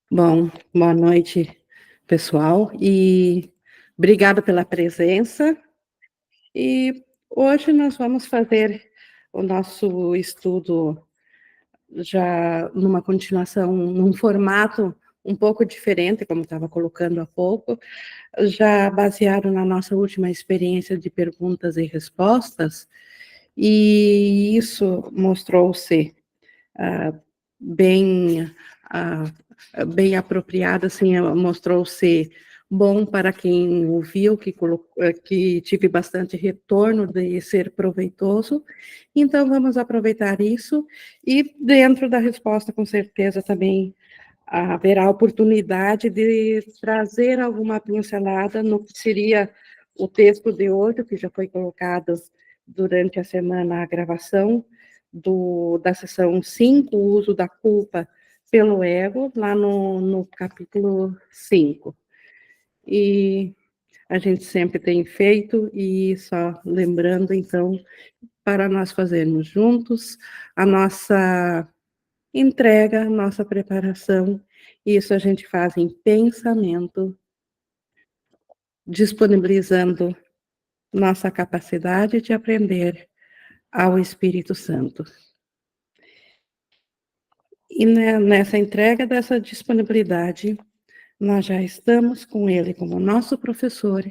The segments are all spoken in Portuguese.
Bom, boa noite, pessoal, e obrigada pela presença. E hoje nós vamos fazer o nosso estudo já numa continuação, num formato um pouco diferente, como estava colocando há pouco, já baseado na nossa última experiência de perguntas e respostas, e isso mostrou-se ah, bem, ah, bem apropriado, assim, mostrou-se bom para quem ouviu, que tive bastante retorno de ser proveitoso. Então, vamos aproveitar isso e dentro da resposta, com certeza, também haverá oportunidade de trazer alguma pincelada no que seria o texto de hoje, que já foi colocado durante a semana a gravação da sessão 5, o uso da culpa pelo ego, lá no capítulo 5. E a gente sempre tem feito, e só lembrando, então, para nós fazermos juntos a nossa entrega, nossa preparação, isso a gente faz em pensamento, disponibilizando nossa capacidade de aprender ao Espírito Santo. E nessa entrega dessa disponibilidade, nós já estamos com ele como nosso professor,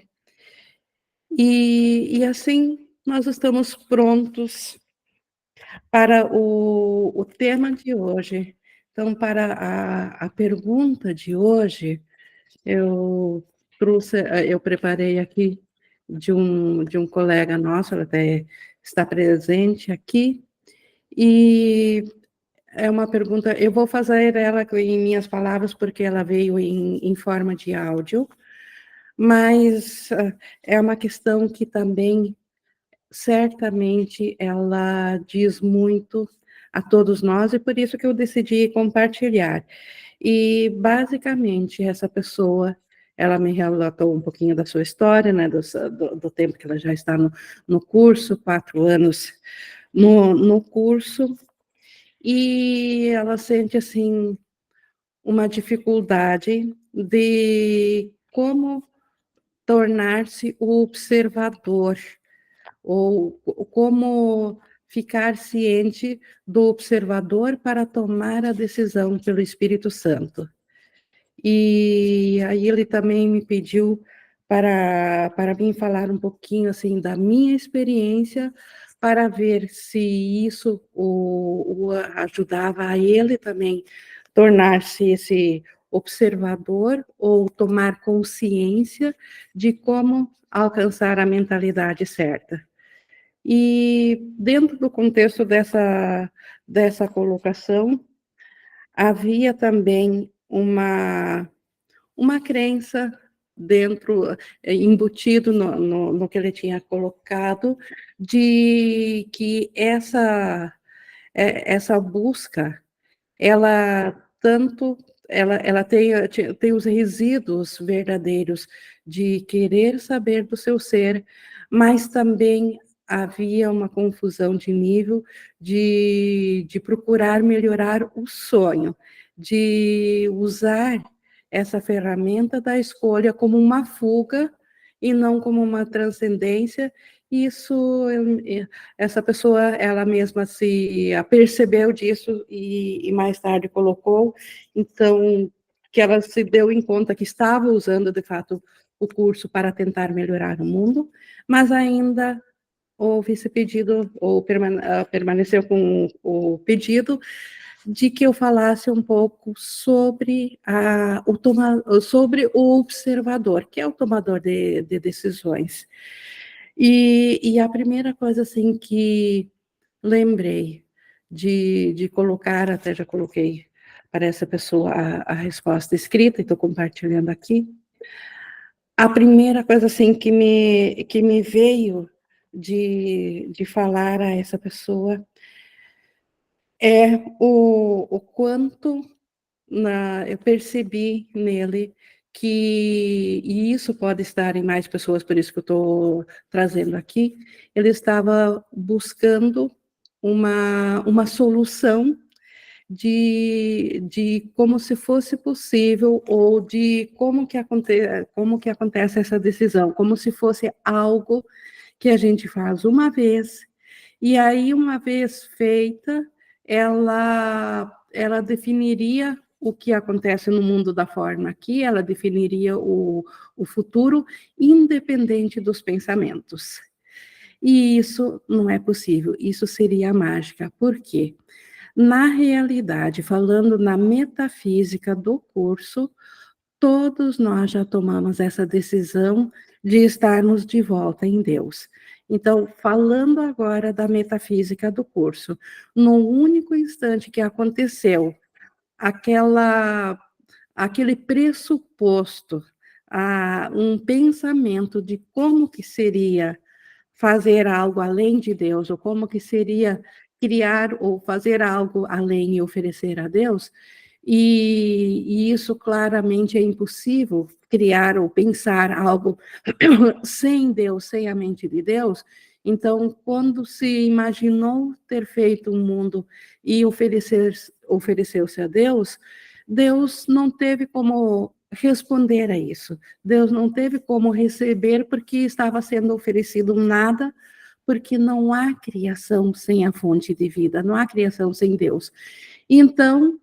e assim nós estamos prontos para o tema de hoje. Então, para a pergunta de hoje, eu eu preparei aqui de um colega nosso, ela até está presente aqui, e é uma pergunta, eu vou fazer ela em minhas palavras, porque ela veio em forma de áudio, mas é uma questão que também, certamente, ela diz muito a todos nós, e por isso que eu decidi compartilhar. E, basicamente, essa pessoa, ela me relatou um pouquinho da sua história, né, do tempo que ela já está no curso, 4 anos no curso, e ela sente, assim, uma dificuldade de como tornar-se o observador, ou como ficar ciente do observador para tomar a decisão pelo Espírito Santo. E aí ele também me pediu para mim falar um pouquinho, assim, da minha experiência, para ver se isso o ajudava a ele também tornar-se esse observador ou tomar consciência de como alcançar a mentalidade certa. E dentro do contexto dessa colocação, havia também uma crença dentro, embutido no que ele tinha colocado, de que essa busca, ela tanto, ela tem os resíduos verdadeiros de querer saber do seu ser, mas também havia uma confusão de nível de procurar melhorar o sonho, de usar essa ferramenta da escolha como uma fuga e não como uma transcendência. Isso, essa pessoa, ela mesma se apercebeu disso e mais tarde colocou, então, que ela se deu em conta que estava usando, de fato, o curso para tentar melhorar o mundo, mas ainda houve esse pedido, ou permaneceu com o pedido de que eu falasse um pouco sobre sobre o observador, que é o tomador de decisões. E a primeira coisa, assim, que lembrei de colocar, até já coloquei para essa pessoa a resposta escrita, e estou compartilhando aqui. A primeira coisa, assim, que me veio de falar a essa pessoa é o quanto eu percebi nele que, e isso pode estar em mais pessoas, por isso que eu estou trazendo aqui, ele estava buscando uma solução de como se fosse possível, ou de como que acontece essa decisão, como se fosse algo que a gente faz uma vez, e aí, uma vez feita, ela definiria o que acontece no mundo da forma aqui, ela definiria o futuro, independente dos pensamentos. E isso não é possível, isso seria a mágica. Por quê? Na realidade, falando na metafísica do curso, todos nós já tomamos essa decisão de estarmos de volta em Deus. Então, falando agora da metafísica do curso, no único instante que aconteceu aquela, aquele pressuposto, um pensamento de como que seria fazer algo além de Deus, ou como que seria criar ou fazer algo além e oferecer a Deus, e isso claramente é impossível, criar ou pensar algo sem Deus, sem a mente de Deus. Então, quando se imaginou ter feito um mundo e ofereceu-se a Deus, Deus não teve como responder a isso. Deus não teve como receber, porque estava sendo oferecido nada, porque não há criação sem a fonte de vida, não há criação sem Deus. Então,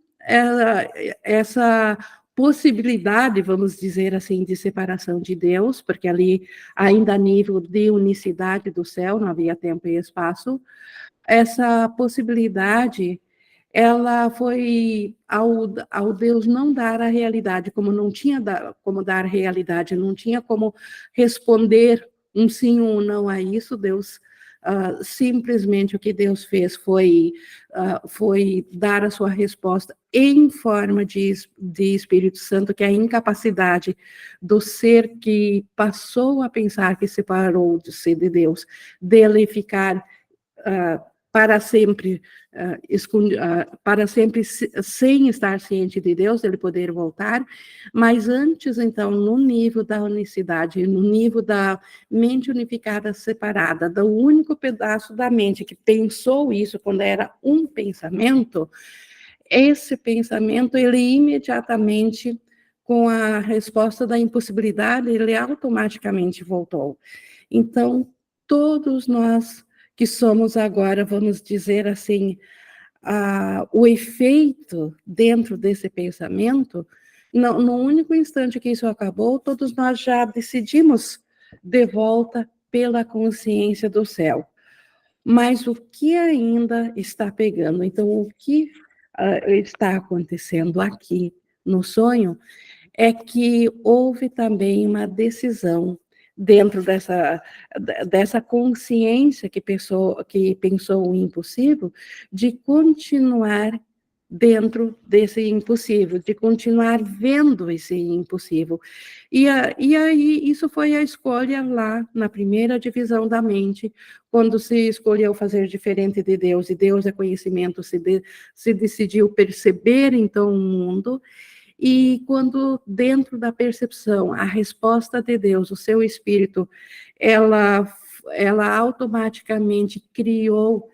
essa possibilidade, vamos dizer assim, de separação de Deus, porque ali, ainda a nível de unicidade do céu, não havia tempo e espaço, essa possibilidade, ela foi ao Deus não dar a realidade, como não tinha como dar realidade, não tinha como responder um sim ou um não a isso. Deus, simplesmente o que Deus fez foi dar a sua resposta em forma de Espírito Santo, que é a incapacidade do ser que passou a pensar que separou de ser de Deus, dele ficar para sempre, para sempre sem estar ciente de Deus, ele poder voltar, mas antes, então, no nível da unicidade, no nível da mente unificada separada, do único pedaço da mente que pensou isso quando era um pensamento, esse pensamento, ele imediatamente, com a resposta da impossibilidade, ele automaticamente voltou. Então, todos nós que somos agora, vamos dizer assim, o efeito dentro desse pensamento, no único instante que isso acabou, todos nós já decidimos de volta pela consciência do céu. Mas o que ainda está pegando? Então, o que está acontecendo aqui no sonho é que houve também uma decisão dentro dessa consciência que pensou o impossível, de continuar dentro desse impossível, de continuar vendo esse impossível. E aí, isso foi a escolha lá na primeira divisão da mente, quando se escolheu fazer diferente de Deus, e Deus é conhecimento, se decidiu perceber, então, o mundo. E quando dentro da percepção, a resposta de Deus, o seu espírito, ela automaticamente criou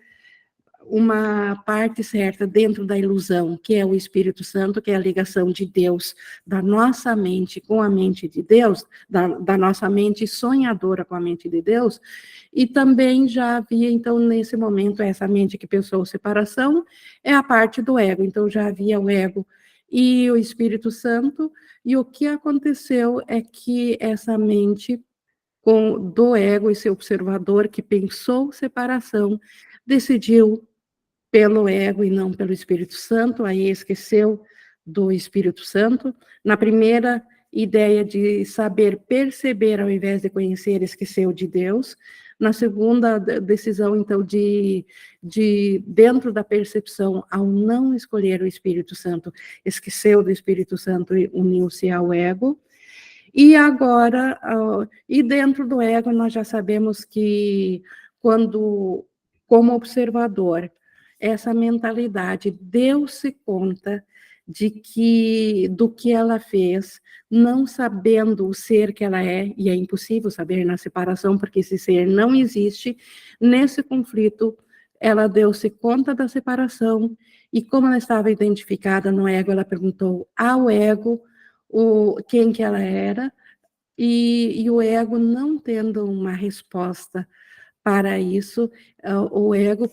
uma parte certa dentro da ilusão, que é o Espírito Santo, que é a ligação de Deus, da nossa mente com a mente de Deus, da nossa mente sonhadora com a mente de Deus, e também já havia, então, nesse momento, essa mente que pensou separação, é a parte do ego, então já havia o ego e o Espírito Santo, e o que aconteceu é que essa mente do ego, esse observador que pensou separação, decidiu pelo ego e não pelo Espírito Santo, aí esqueceu do Espírito Santo. Na primeira ideia de saber perceber ao invés de conhecer, esqueceu de Deus. Na segunda decisão, então, de dentro da percepção, ao não escolher o Espírito Santo, esqueceu do Espírito Santo e uniu-se ao ego. E agora, e dentro do ego, nós já sabemos que quando, como observador, essa mentalidade deu-se conta do que ela fez, não sabendo o ser que ela é, e é impossível saber na separação, porque esse ser não existe, nesse conflito, ela deu-se conta da separação e como ela estava identificada no ego, ela perguntou ao ego quem que ela era, e o ego não tendo uma resposta para isso, o ego,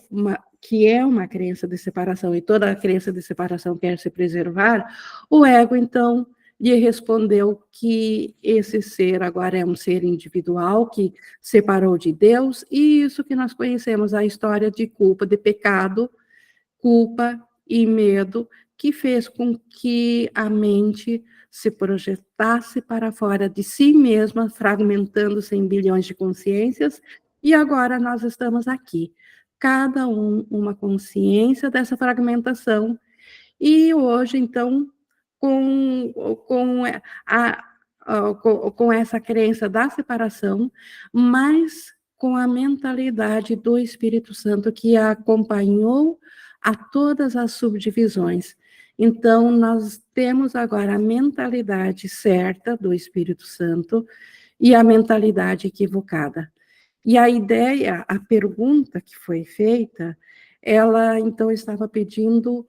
que é uma crença de separação, e toda crença de separação quer se preservar, o ego, então, lhe respondeu que esse ser agora é um ser individual, que separou de Deus, e isso que nós conhecemos, a história de culpa, de pecado, culpa e medo, que fez com que a mente se projetasse para fora de si mesma, fragmentando-se em bilhões de consciências, e agora nós estamos aqui, cada um uma consciência dessa fragmentação, e hoje, então, com, com essa crença da separação, mas com a mentalidade do Espírito Santo que a acompanhou a todas as subdivisões. Então, nós temos agora a mentalidade certa do Espírito Santo e a mentalidade equivocada. E a ideia, a pergunta que foi feita, ela então estava pedindo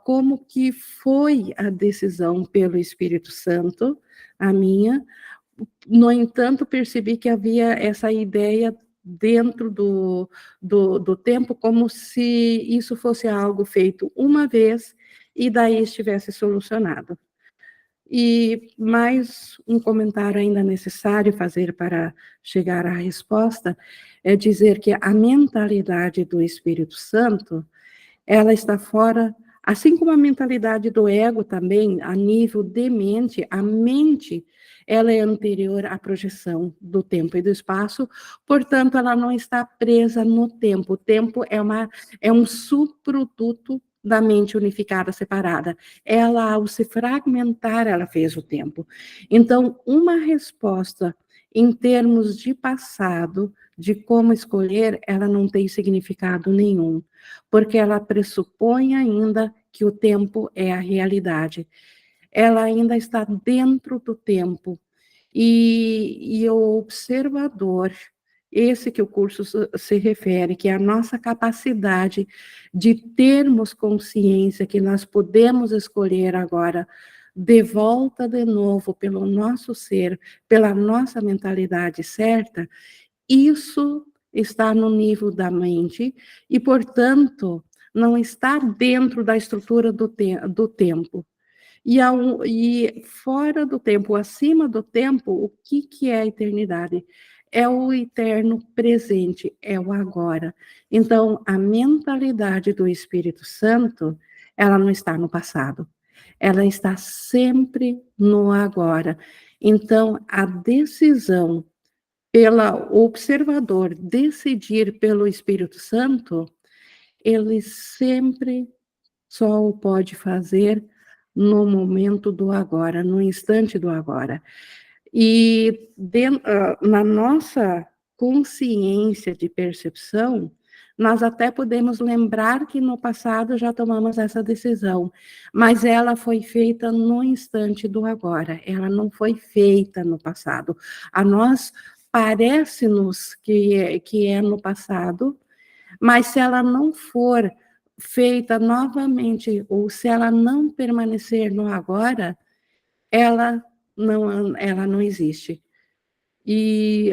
como que foi a decisão pelo Espírito Santo, a minha. No entanto, percebi que havia essa ideia dentro do tempo, como se isso fosse algo feito uma vez e daí estivesse solucionado. E mais um comentário ainda necessário fazer para chegar à resposta é dizer que a mentalidade do Espírito Santo, ela está fora, assim como a mentalidade do ego também, a nível de mente, a mente, ela é anterior à projeção do tempo e do espaço, portanto, ela não está presa no tempo. O tempo é um subproduto da mente unificada, separada. Ela, ao se fragmentar, ela fez o tempo. Então, uma resposta em termos de passado, de como escolher, ela não tem significado nenhum, porque ela pressupõe ainda que o tempo é a realidade. Ela ainda está dentro do tempo. E o observador, esse que o curso se refere, que é a nossa capacidade de termos consciência que nós podemos escolher agora de volta de novo pelo nosso ser, pela nossa mentalidade certa, isso está no nível da mente e, portanto, não está dentro da estrutura do tempo. E fora do tempo, acima do tempo, o que é a eternidade? É o eterno presente, é o agora. Então, a mentalidade do Espírito Santo, ela não está no passado, ela está sempre no agora. Então, a decisão pela observador decidir pelo Espírito Santo, ele sempre só o pode fazer no momento do agora, no instante do agora. E na nossa consciência de percepção, nós até podemos lembrar que no passado já tomamos essa decisão, mas ela foi feita no instante do agora, ela não foi feita no passado. A nós parece-nos que é no passado, mas se ela não for feita novamente, ou se ela não permanecer no agora, ela não existe.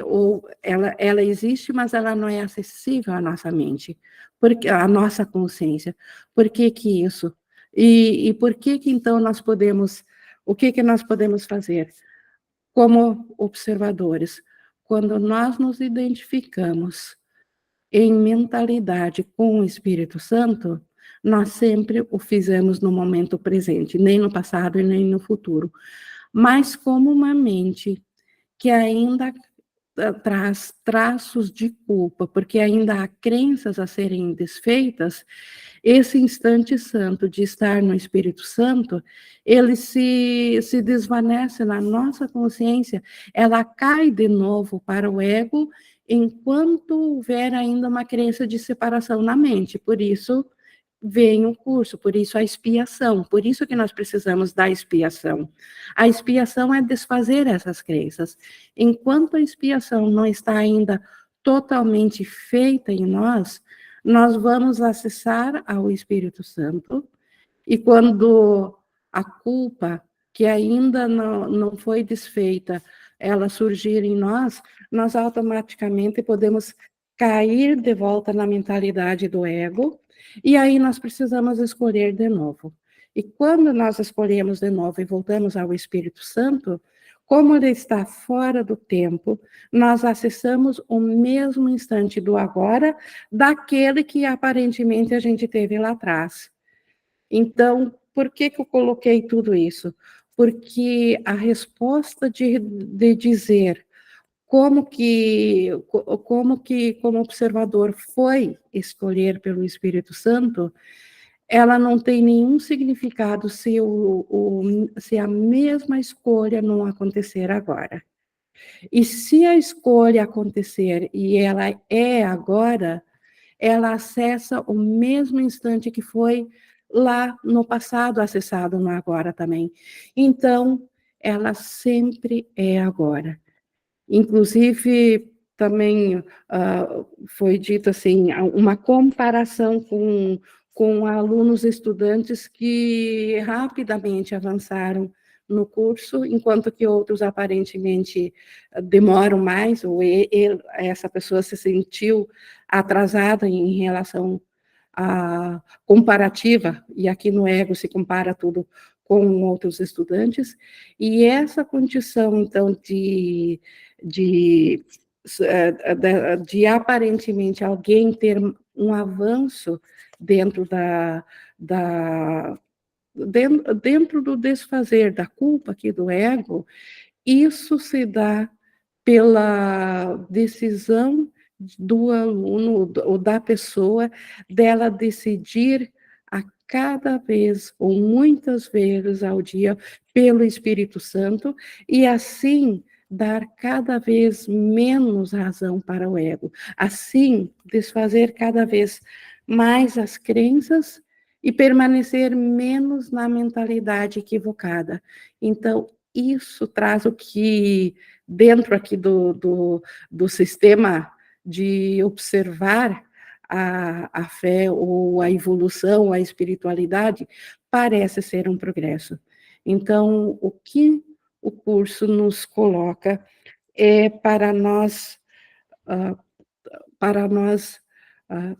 Ou ela existe, mas ela não é acessível à nossa mente, porque à nossa consciência. Por que que isso? E por que que então o que que nós podemos fazer como observadores? Quando nós nos identificamos em mentalidade com o Espírito Santo, nós sempre o fizemos no momento presente, nem no passado e nem no futuro. Mas como uma mente que ainda traz traços de culpa, porque ainda há crenças a serem desfeitas, esse instante santo de estar no Espírito Santo, ele se desvanece na nossa consciência, ela cai de novo para o ego, enquanto houver ainda uma crença de separação na mente. Por isso vem o curso, por isso a expiação, por isso que nós precisamos da expiação. A expiação é desfazer essas crenças. Enquanto a expiação não está ainda totalmente feita em nós, nós vamos acessar ao Espírito Santo, e quando a culpa, que ainda não foi desfeita, ela surgir em nós, nós automaticamente podemos cair de volta na mentalidade do ego, e aí nós precisamos escolher de novo. E quando nós escolhemos de novo e voltamos ao Espírito Santo, como ele está fora do tempo, nós acessamos o mesmo instante do agora daquele que aparentemente a gente teve lá atrás. Então, por que que eu coloquei tudo isso? Porque a resposta de dizer como observador foi escolher pelo Espírito Santo, ela não tem nenhum significado se a mesma escolha não acontecer agora. E se a escolha acontecer e ela é agora, ela acessa o mesmo instante que foi lá no passado acessado no agora também. Então, ela sempre é agora. Inclusive, também foi dito assim, uma comparação com alunos estudantes que rapidamente avançaram no curso, enquanto que outros aparentemente demoram mais, ou essa pessoa se sentiu atrasada em relação à comparativa, e aqui no ego se compara tudo com outros estudantes, e essa condição, então, de, de aparentemente alguém ter um avanço dentro dentro do desfazer da culpa aqui do ego, isso se dá pela decisão do aluno ou da pessoa dela decidir a cada vez ou muitas vezes ao dia pelo Espírito Santo e assim dar cada vez menos razão para o ego, assim desfazer cada vez mais as crenças e permanecer menos na mentalidade equivocada. Então, isso traz o que dentro aqui do sistema de observar a fé ou a evolução, a espiritualidade, parece ser um progresso. Então, o que o curso nos coloca é uh, para nós uh,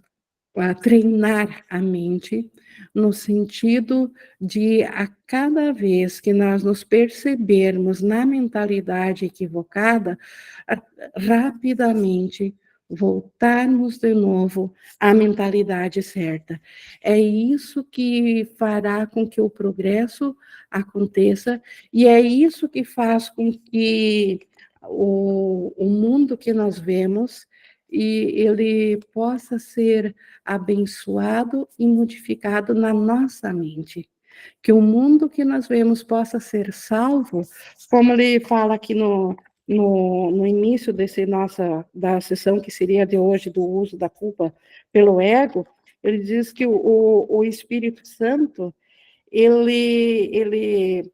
a treinar a mente, no sentido de, a cada vez que nós nos percebermos na mentalidade equivocada, rapidamente voltarmos de novo à mentalidade certa. É isso que fará com que o progresso aconteça, e é isso que faz com que o mundo que nós vemos e ele possa ser abençoado e modificado na nossa mente. Que o mundo que nós vemos possa ser salvo, como ele fala aqui no início da sessão, que seria de hoje, do uso da culpa pelo ego, ele diz que o Espírito Santo, ele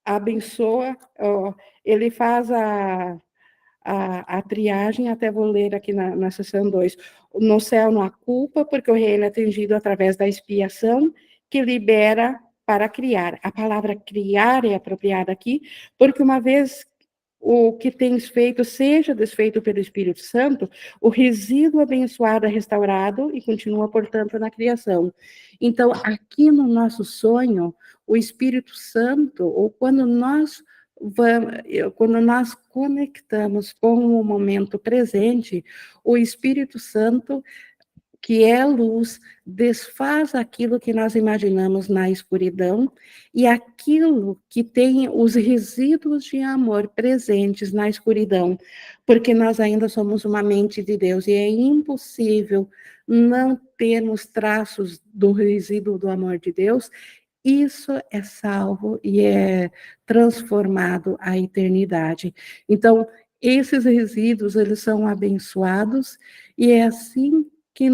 abençoa, ele faz a triagem, até vou ler aqui na seção 2. No céu não há culpa, porque o reino é atingido através da expiação, que libera para criar. A palavra criar é apropriada aqui, porque uma vez o que tens feito seja desfeito pelo Espírito Santo, o resíduo abençoado é restaurado e continua, portanto, na criação. Então, aqui no nosso sonho, o Espírito Santo, ou quando nós conectamos com o momento presente, o Espírito Santo, que é luz, desfaz aquilo que nós imaginamos na escuridão e aquilo que tem os resíduos de amor presentes na escuridão, porque nós ainda somos uma mente de Deus e é impossível não termos traços do resíduo do amor de Deus. Isso é salvo e é transformado à eternidade. Então, esses resíduos, eles são abençoados, e é assim que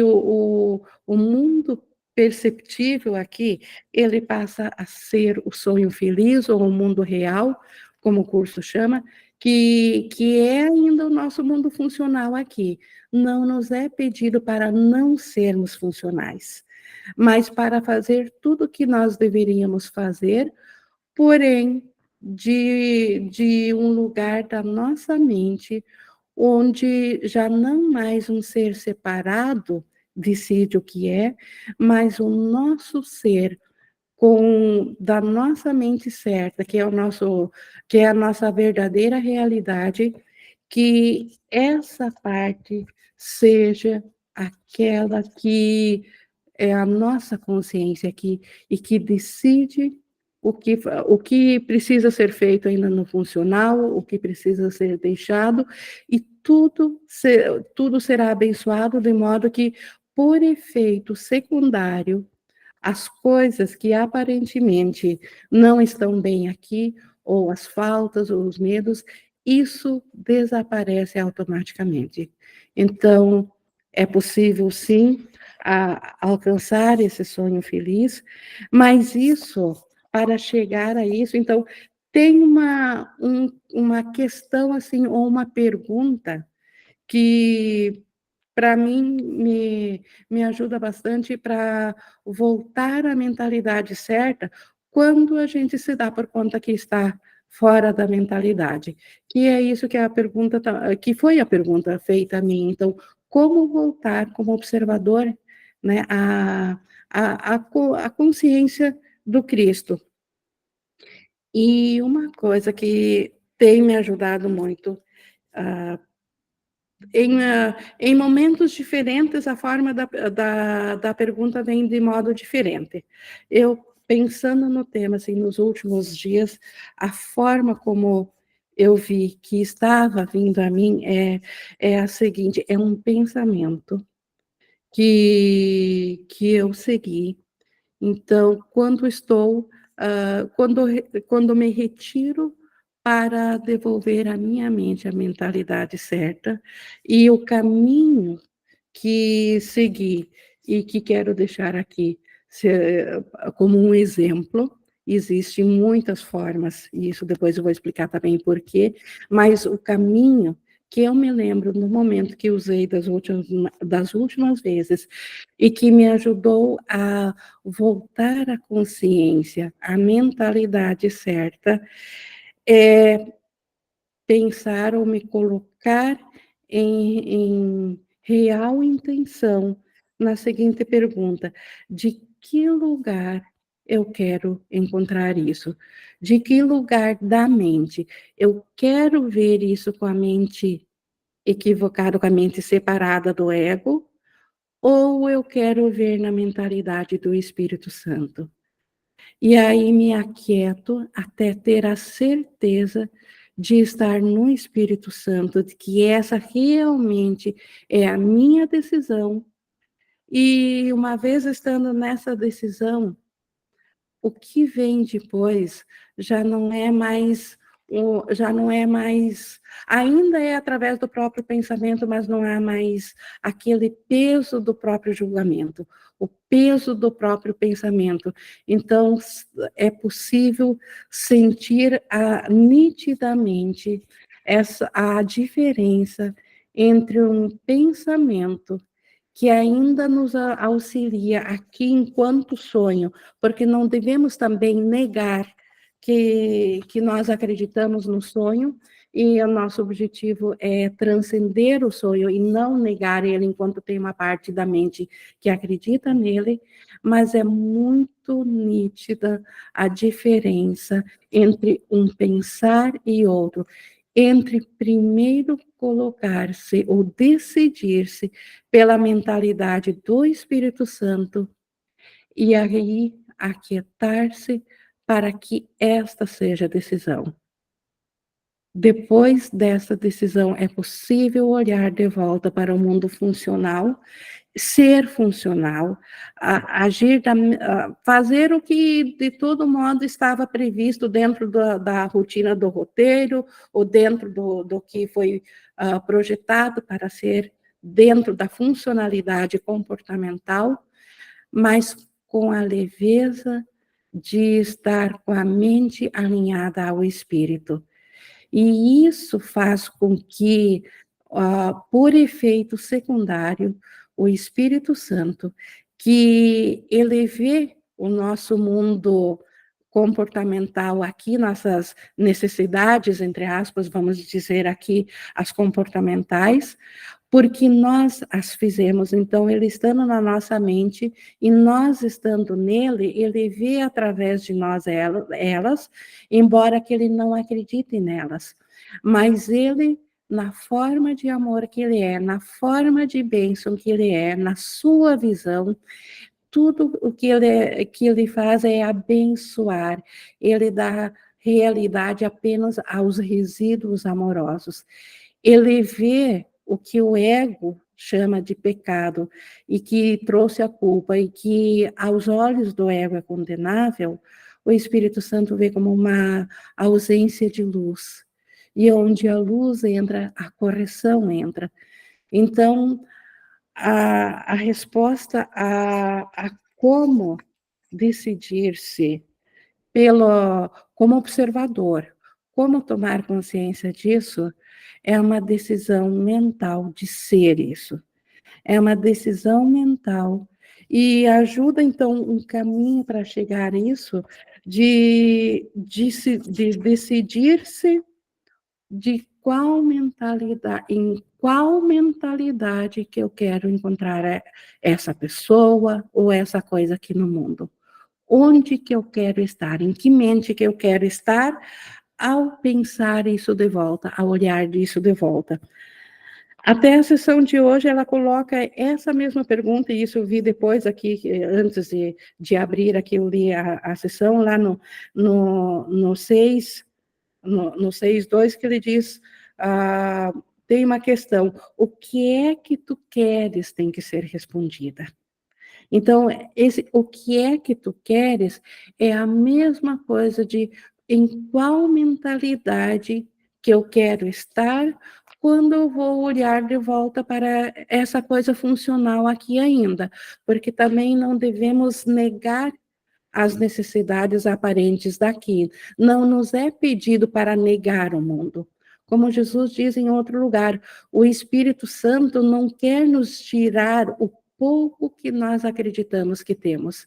o mundo perceptível aqui, ele passa a ser o sonho feliz, ou o mundo real, como o curso chama, que é ainda o nosso mundo funcional aqui. Não nos é pedido para não sermos funcionais, mas para fazer tudo o que nós deveríamos fazer, porém, de um lugar da nossa mente, onde já não mais um ser separado decide o que é, mas o nosso ser com da nossa mente certa, que é a nossa verdadeira realidade, que essa parte seja aquela que é a nossa consciência aqui e que decide o que precisa ser feito ainda no funcional, o que precisa ser deixado, e tudo será abençoado de modo que, por efeito secundário, as coisas que aparentemente não estão bem aqui, ou as faltas, ou os medos, isso desaparece automaticamente. Então, é possível, sim, alcançar esse sonho feliz, mas isso, para chegar a isso, então, tem uma questão, assim, ou uma pergunta que para mim me ajuda bastante para voltar à mentalidade certa quando a gente se dá por conta que está fora da mentalidade. Que é isso que que foi a pergunta feita a mim. Então, como voltar como observador, né, a consciência do Cristo. E uma coisa que tem me ajudado muito, ah, em momentos diferentes, a forma da pergunta vem de modo diferente. Eu, pensando no tema, assim, nos últimos dias, a forma como eu vi que estava vindo a mim é a seguinte: é um pensamento que eu segui. Então, quando me retiro para devolver à minha mente a mentalidade certa e o caminho que segui e que quero deixar aqui como um exemplo, existem muitas formas, e isso depois eu vou explicar também por quê, mas o caminho que eu me lembro no momento que usei das últimas vezes e que me ajudou a voltar à consciência, à mentalidade certa, é pensar ou me colocar em real intenção na seguinte pergunta: de que lugar eu quero encontrar isso? De que lugar da mente? Eu quero ver isso com a mente equivocada, com a mente separada do ego, ou eu quero ver na mentalidade do Espírito Santo? E aí me aquieto até ter a certeza de estar no Espírito Santo, de que essa realmente é a minha decisão. E uma vez estando nessa decisão, o que vem depois já não é mais, ainda é através do próprio pensamento, mas não há mais aquele peso do próprio julgamento, o peso do próprio pensamento. Então, é possível sentir nitidamente a diferença entre um pensamento que ainda nos auxilia aqui enquanto sonho, porque não devemos também negar que nós acreditamos no sonho e o nosso objetivo é transcender o sonho e não negar ele enquanto tem uma parte da mente que acredita nele, mas é muito nítida a diferença entre um pensar e outro, entre primeiro colocar-se ou decidir-se pela mentalidade do Espírito Santo e aí aquietar-se para que esta seja a decisão. Depois dessa decisão, é possível olhar de volta para o mundo funcional, ser funcional, fazer o que de todo modo estava previsto dentro da rotina do roteiro, ou dentro do que foi projetado para ser dentro da funcionalidade comportamental, mas com a leveza de estar com a mente alinhada ao espírito. E isso faz com que, por efeito secundário, o Espírito Santo, que ele vê o nosso mundo comportamental aqui, nossas necessidades, entre aspas, vamos dizer aqui, as comportamentais, porque nós as fizemos. Então, ele estando na nossa mente e nós estando nele, ele vê através de nós elas, embora que ele não acredite nelas. Mas ele, na forma de amor que ele é, na forma de bênção que ele é, na sua visão, tudo o que ele faz é abençoar, ele dá realidade apenas aos resíduos amorosos. Ele vê o que o ego chama de pecado e que trouxe a culpa e que aos olhos do ego é condenável, o Espírito Santo vê como uma ausência de luz. E onde a luz entra, a correção entra. Então, a resposta a como decidir-se como observador, como tomar consciência disso, é uma decisão mental de ser isso. É uma decisão mental. E ajuda, então, um caminho para chegar a isso, de decidir-se de em qual mentalidade que eu quero encontrar essa pessoa ou essa coisa aqui no mundo. Onde que eu quero estar, em que mente que eu quero estar ao pensar isso de volta, ao olhar isso de volta. Até a sessão de hoje, ela coloca essa mesma pergunta, e isso eu vi depois aqui, antes de abrir aqui, eu li a sessão lá no 6, no 6.2, que ele diz, tem uma questão, o que é que tu queres tem que ser respondida. Então, o que é que tu queres é a mesma coisa de em qual mentalidade que eu quero estar quando eu vou olhar de volta para essa coisa funcional aqui ainda, porque também não devemos negar as necessidades aparentes daqui. Não nos é pedido para negar o mundo. Como Jesus diz em outro lugar, o Espírito Santo não quer nos tirar o pouco que nós acreditamos que temos.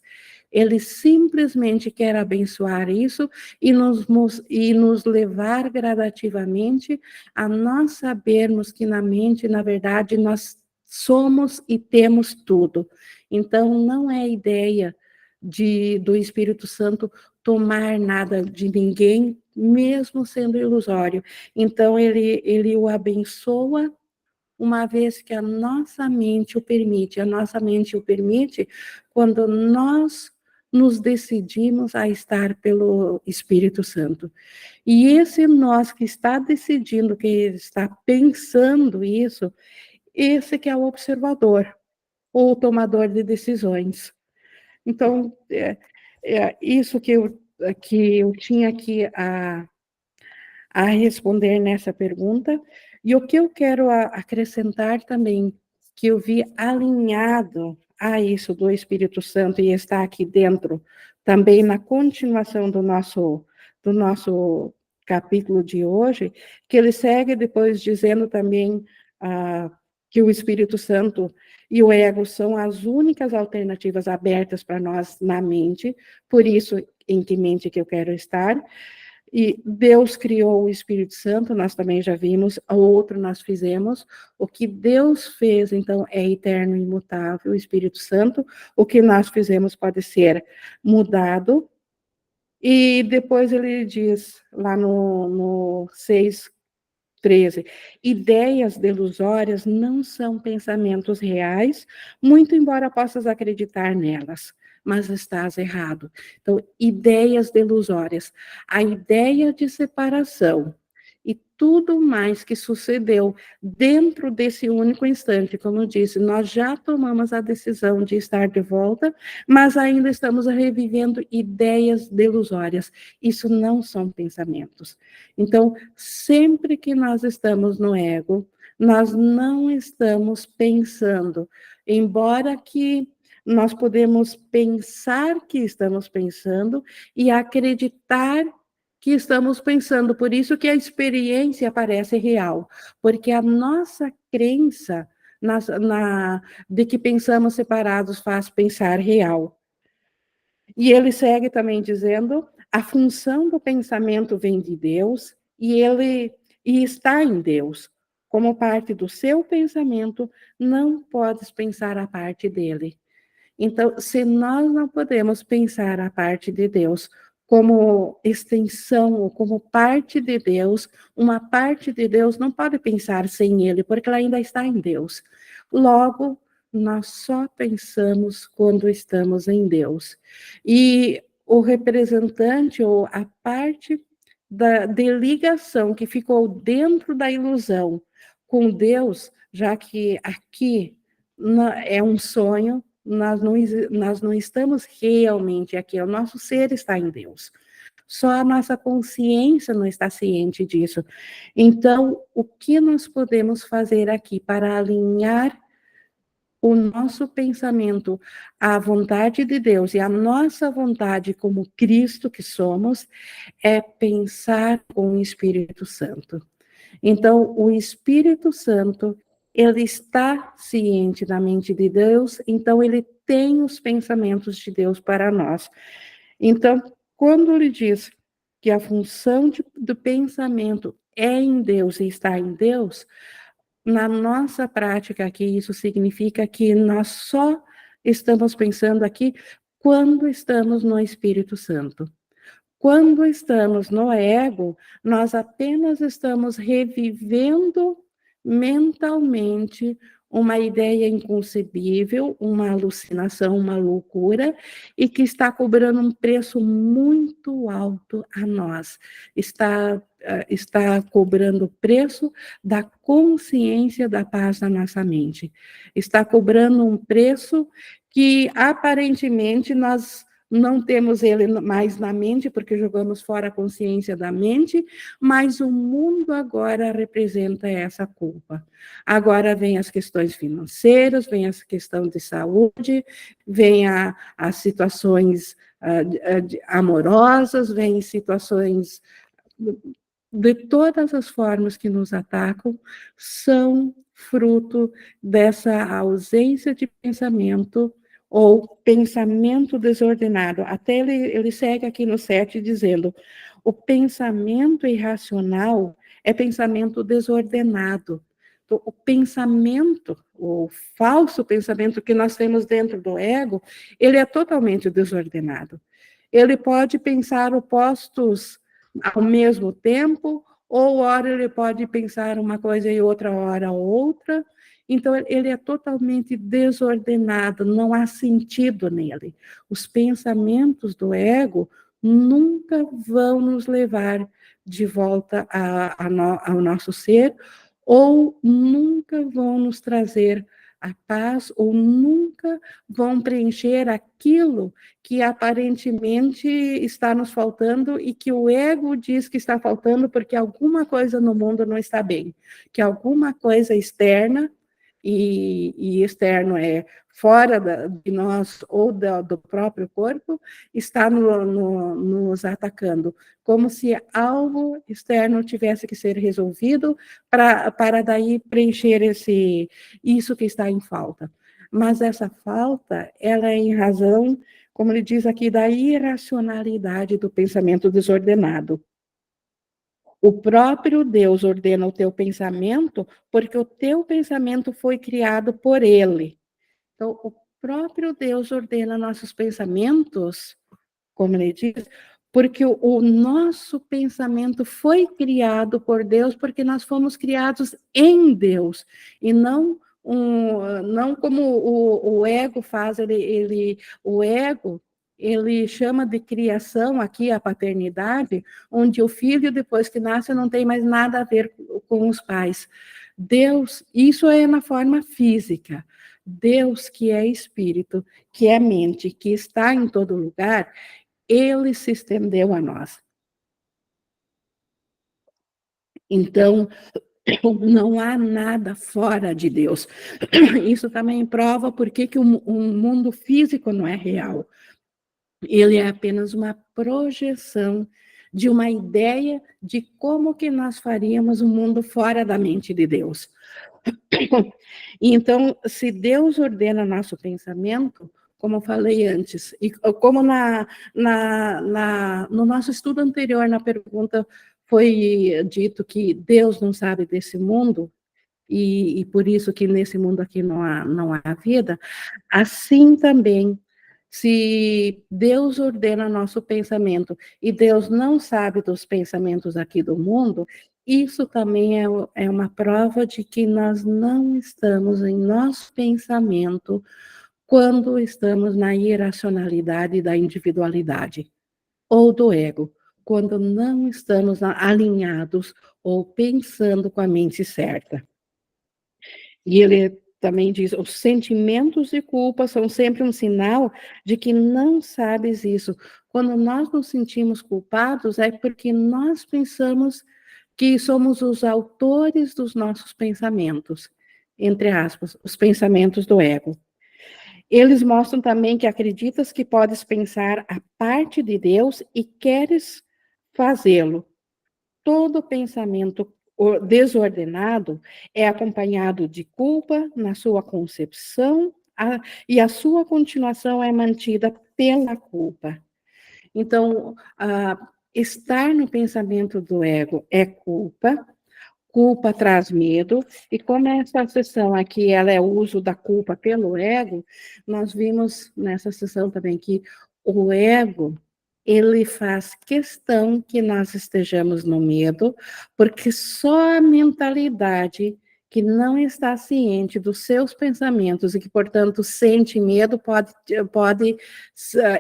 Ele simplesmente quer abençoar isso e nos levar gradativamente a nós sabermos que na mente, na verdade, nós somos e temos tudo. Então, não é ideia do Espírito Santo tomar nada de ninguém, mesmo sendo ilusório. Então, ele o abençoa uma vez que a nossa mente o permite. A nossa mente o permite quando nós nos decidimos a estar pelo Espírito Santo. E esse nós que está decidindo, que está pensando isso, esse que é o observador, ou o tomador de decisões. Então, isso que eu tinha aqui a responder nessa pergunta. E o que eu quero acrescentar também, que eu vi alinhado a isso do Espírito Santo e está aqui dentro, também na continuação do nosso capítulo de hoje, que ele segue depois dizendo também que o Espírito Santo e o ego são as únicas alternativas abertas para nós na mente, por isso, em que mente que eu quero estar. E Deus criou o Espírito Santo, nós também já vimos, o outro nós fizemos. O que Deus fez, então, é eterno e imutável, o Espírito Santo. O que nós fizemos pode ser mudado. E depois ele diz, lá no 6:13, ideias delusórias não são pensamentos reais, muito embora possas acreditar nelas, mas estás errado. Então, ideias delusórias, a ideia de separação e tudo mais que sucedeu dentro desse único instante, como eu disse, nós já tomamos a decisão de estar de volta, mas ainda estamos revivendo ideias delusórias. Isso não são pensamentos. Então, sempre que nós estamos no ego, nós não estamos pensando, embora que nós podemos pensar que estamos pensando e acreditar que estamos pensando. Por isso que a experiência parece real, porque a nossa crença de que pensamos separados faz pensar real. E ele segue também dizendo: a função do pensamento vem de Deus e está em Deus. Como parte do seu pensamento, não podes pensar a parte dele. Então, se nós não podemos pensar a parte de Deus como extensão ou como parte de Deus, uma parte de Deus não pode pensar sem ele, porque ela ainda está em Deus. Logo, nós só pensamos quando estamos em Deus. E o representante ou a parte de ligação que ficou dentro da ilusão com Deus, já que aqui é um sonho, nós não estamos realmente aqui, o nosso ser está em Deus. Só a nossa consciência não está ciente disso. Então, o que nós podemos fazer aqui para alinhar o nosso pensamento à vontade de Deus e à nossa vontade como Cristo que somos, é pensar com o Espírito Santo. Então, o Espírito Santo, ele está ciente da mente de Deus, então ele tem os pensamentos de Deus para nós. Então, quando ele diz que a função do pensamento é em Deus e está em Deus, na nossa prática aqui, isso significa que nós só estamos pensando aqui quando estamos no Espírito Santo. Quando estamos no ego, nós apenas estamos revivendo mentalmente uma ideia inconcebível, uma alucinação, uma loucura, e que está cobrando um preço muito alto a nós. Está cobrando o preço da consciência da paz da nossa mente. Está cobrando um preço que aparentemente nós não temos ele mais na mente, porque jogamos fora a consciência da mente, mas o mundo agora representa essa culpa. Agora vem as questões financeiras, vem a questão de saúde, vem as situações amorosas, vem situações de todas as formas que nos atacam, são fruto dessa ausência de pensamento ou pensamento desordenado. Até ele segue aqui no 7 dizendo: o pensamento irracional é pensamento desordenado. Então, o pensamento, o falso pensamento que nós temos dentro do ego, ele é totalmente desordenado. Ele pode pensar opostos ao mesmo tempo, ou hora ele pode pensar uma coisa e outra hora outra. Então, ele é totalmente desordenado, não há sentido nele. Os pensamentos do ego nunca vão nos levar de volta ao nosso ser, ou nunca vão nos trazer a paz, ou nunca vão preencher aquilo que aparentemente está nos faltando e que o ego diz que está faltando porque alguma coisa no mundo não está bem, que alguma coisa externa, e externo é fora de nós ou do próprio corpo, está nos atacando, como se algo externo tivesse que ser resolvido para daí preencher isso que está em falta. Mas essa falta, ela é em razão, como ele diz aqui, da irracionalidade do pensamento desordenado. O próprio Deus ordena o teu pensamento, porque o teu pensamento foi criado por ele. Então, o próprio Deus ordena nossos pensamentos, como ele diz, porque o nosso pensamento foi criado por Deus, porque nós fomos criados em Deus, e não como o ego faz, o ego, ele chama de criação aqui a paternidade, onde o filho, depois que nasce, não tem mais nada a ver com os pais. Deus, isso é na forma física. Deus, que é espírito, que é mente, que está em todo lugar, ele se estendeu a nós. Então, não há nada fora de Deus. Isso também prova por que o mundo físico não é real. Ele é apenas uma projeção de uma ideia de como que nós faríamos um mundo fora da mente de Deus. Então, se Deus ordena nosso pensamento, como eu falei antes, e como no nosso estudo anterior, na pergunta, foi dito que Deus não sabe desse mundo, e por isso que nesse mundo aqui não há vida, assim também, se Deus ordena nosso pensamento e Deus não sabe dos pensamentos aqui do mundo, isso também é uma prova de que nós não estamos em nosso pensamento quando estamos na irracionalidade da individualidade ou do ego, quando não estamos alinhados ou pensando com a mente certa. E ele também diz: os sentimentos de culpa são sempre um sinal de que não sabes isso. Quando nós nos sentimos culpados, é porque nós pensamos que somos os autores dos nossos pensamentos, entre aspas, os pensamentos do ego. Eles mostram também que acreditas que podes pensar a parte de Deus e queres fazê-lo. Todo pensamento desordenado é acompanhado de culpa na sua concepção, e a sua continuação é mantida pela culpa. Então, estar no pensamento do ego é culpa, culpa traz medo, e como essa sessão aqui ela é o uso da culpa pelo ego, nós vimos nessa sessão também que o ego, ele faz questão que nós estejamos no medo, porque só a mentalidade que não está ciente dos seus pensamentos e que, portanto, sente medo, pode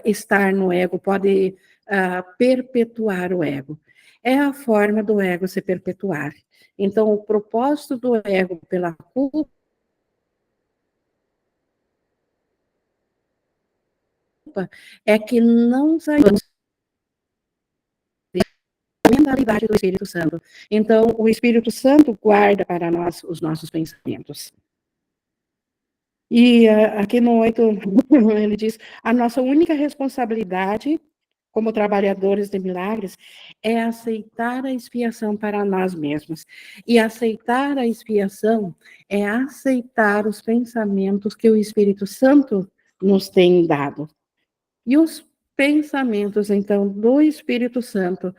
estar no ego, pode perpetuar o ego. É a forma do ego se perpetuar. Então, o propósito do ego pela culpa é que não saímos da mentalidade do Espírito Santo. Então, o Espírito Santo guarda para nós os nossos pensamentos. E aqui no 8, ele diz: a nossa única responsabilidade como trabalhadores de milagres é aceitar a expiação para nós mesmos. E aceitar a expiação é aceitar os pensamentos que o Espírito Santo nos tem dado. E os pensamentos, então, do Espírito Santo,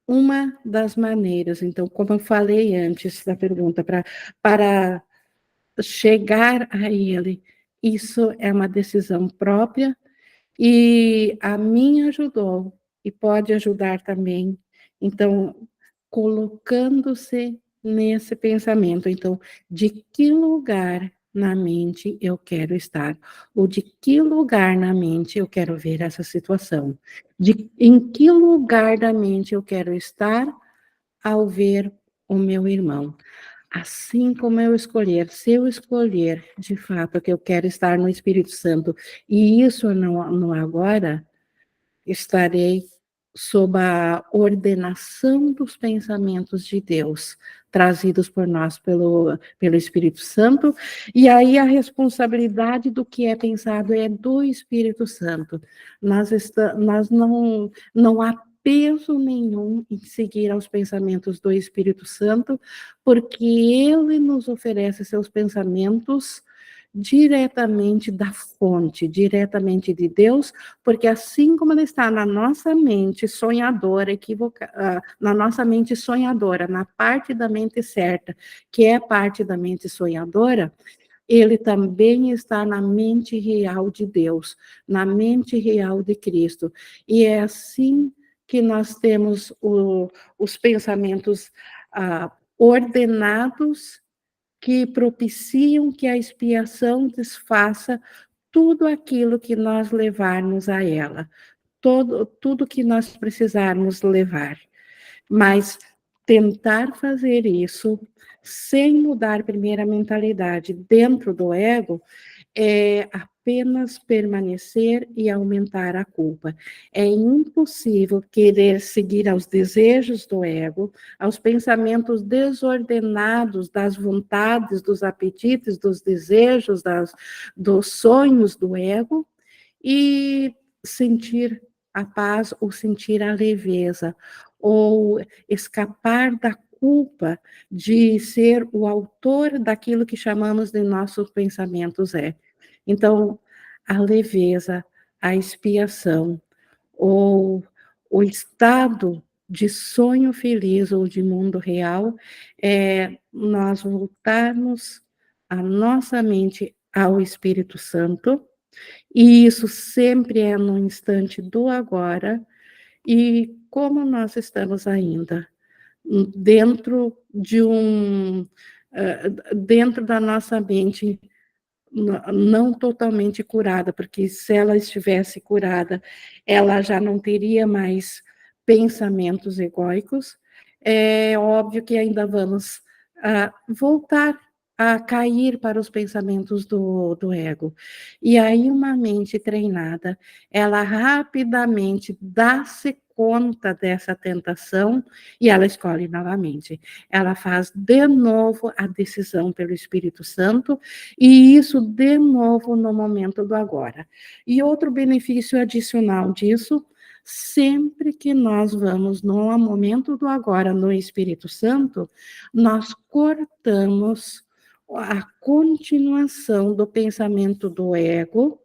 uma das maneiras, então, como eu falei antes da pergunta, para chegar a ele, isso é uma decisão própria, e a mim ajudou, e pode ajudar também. Então, colocando-se nesse pensamento, então, de que lugar na mente eu quero estar, ou de que lugar na mente eu quero ver essa situação, em que lugar da mente eu quero estar ao ver o meu irmão. Assim como eu escolher, se eu escolher de fato que eu quero estar no Espírito Santo, e isso não agora, estarei sob a ordenação dos pensamentos de Deus, trazidos por nós pelo Espírito Santo, e aí a responsabilidade do que é pensado é do Espírito Santo. Nós não há peso nenhum em seguir aos pensamentos do Espírito Santo, porque ele nos oferece seus pensamentos diretamente da fonte, diretamente de Deus, porque assim como ele está na nossa mente sonhadora, na nossa mente sonhadora, na parte da mente certa, que é a parte da mente sonhadora, ele também está na mente real de Deus, na mente real de Cristo. E é assim que nós temos os pensamentos ordenados, que propiciam que a expiação desfaça tudo aquilo que nós levarmos a ela, tudo que nós precisarmos levar. Mas tentar fazer isso sem mudar primeiro a mentalidade dentro do ego é apenas permanecer e aumentar a culpa. É impossível querer seguir aos desejos do ego, aos pensamentos desordenados das vontades, dos apetites, dos desejos, dos sonhos do ego, e sentir a paz ou sentir a leveza, ou escapar da culpa de ser o autor daquilo que chamamos de nossos pensamentos é. Então, a leveza, a expiação, ou o estado de sonho feliz ou de mundo real, é nós voltarmos a nossa mente ao Espírito Santo, e isso sempre é no instante do agora, e como nós estamos ainda dentro de dentro da nossa mente não totalmente curada, porque se ela estivesse curada, ela já não teria mais pensamentos egóicos. É óbvio que ainda vamos voltar a cair para os pensamentos do ego. E aí, uma mente treinada, ela rapidamente dá-se conta dessa tentação e ela escolhe novamente. Ela faz de novo a decisão pelo Espírito Santo e isso de novo no momento do agora. E outro benefício adicional disso, sempre que nós vamos no momento do agora no Espírito Santo, nós cortamos a continuação do pensamento do ego,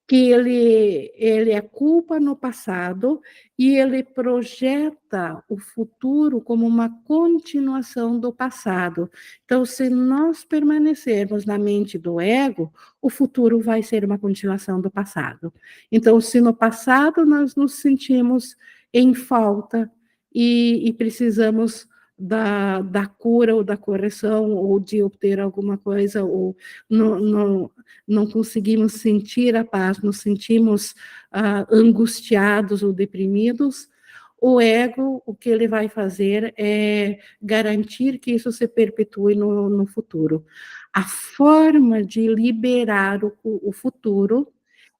que ele é culpa no passado e ele projeta o futuro como uma continuação do passado. Então, se nós permanecermos na mente do ego, o futuro vai ser uma continuação do passado. Então, se no passado nós nos sentimos em falta e precisamos da cura ou da correção, ou de obter alguma coisa, ou não conseguimos sentir a paz, nos sentimos angustiados ou deprimidos, o ego, o que ele vai fazer é garantir que isso se perpetue no futuro. A forma de liberar o futuro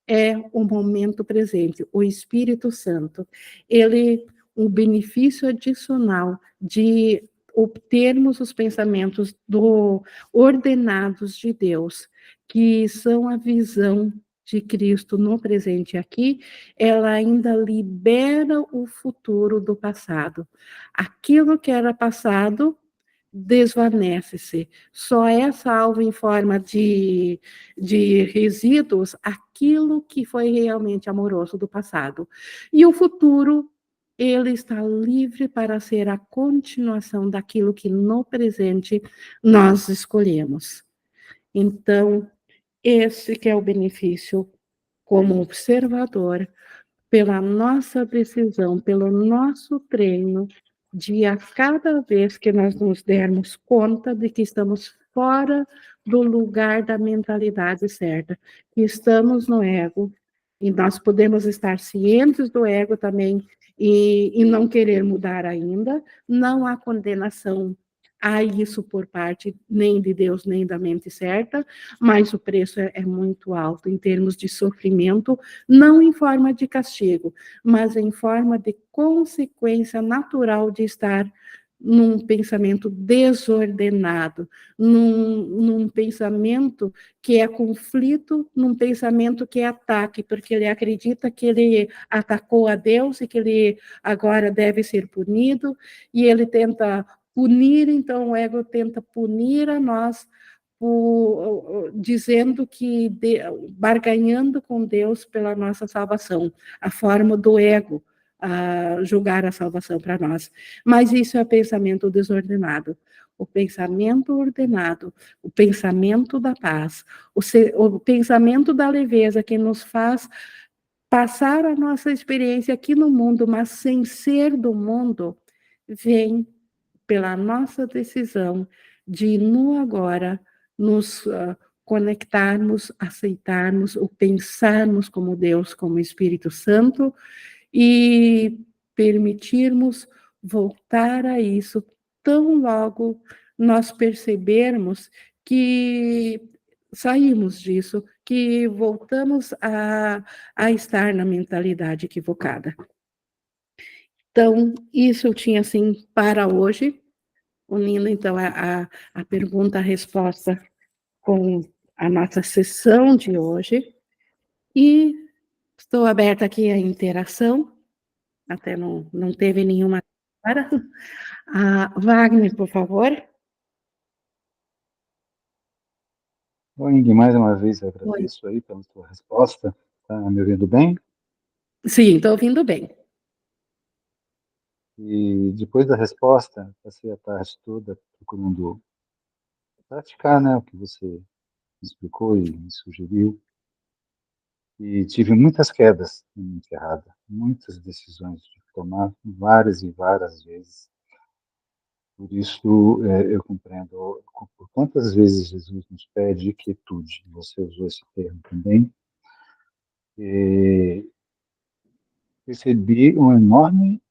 é o momento presente, o Espírito Santo. Ele, o benefício adicional de obtermos os pensamentos ordenados de Deus, que são a visão de Cristo no presente aqui, ela ainda libera o futuro do passado. Aquilo que era passado desvanece-se. Só é salvo em forma de resíduos aquilo que foi realmente amoroso do passado. E o futuro, ele está livre para ser a continuação daquilo que no presente nós escolhemos. Então, esse que é o benefício como observador, pela nossa decisão, pelo nosso treino, de a cada vez que nós nos dermos conta de que estamos fora do lugar da mentalidade certa, que estamos no ego, e nós podemos estar cientes do ego também e não querer mudar ainda, não há condenação a isso por parte nem de Deus, nem da mente certa, mas o preço é muito alto em termos de sofrimento, não em forma de castigo, mas em forma de consequência natural de estar num pensamento desordenado, num pensamento que é conflito, num pensamento que é ataque, porque ele acredita que ele atacou a Deus e que ele agora deve ser punido, e ele tenta punir, então o ego tenta punir a nós, dizendo que, barganhando com Deus pela nossa salvação, a forma do ego a julgar a salvação para nós. Mas isso é pensamento desordenado. O pensamento ordenado, o pensamento da paz, o pensamento da leveza que nos faz passar a nossa experiência aqui no mundo, mas sem ser do mundo, vem pela nossa decisão de, no agora, nos conectarmos, aceitarmos, ou pensarmos como Deus, como Espírito Santo, e permitirmos voltar a isso tão logo nós percebermos que saímos disso, que voltamos a estar na mentalidade equivocada. Então, isso eu tinha, assim, para hoje, unindo, então, a pergunta, a resposta com a nossa sessão de hoje, e estou aberta aqui à interação, Até não teve nenhuma para. Wagner, por favor. Oi, Ingrid, mais uma vez Oi. agradeço aí pela tua resposta. Tá me ouvindo bem? Sim, estou ouvindo bem. E depois da resposta, passei a tarde toda procurando praticar, né, o que você me explicou e me sugeriu. E tive muitas quedas na minha enterrada, muitas decisões de tomar várias e várias vezes. Por isso, eu compreendo por quantas vezes Jesus nos pede quietude. Você usou esse termo também. E percebi um enorme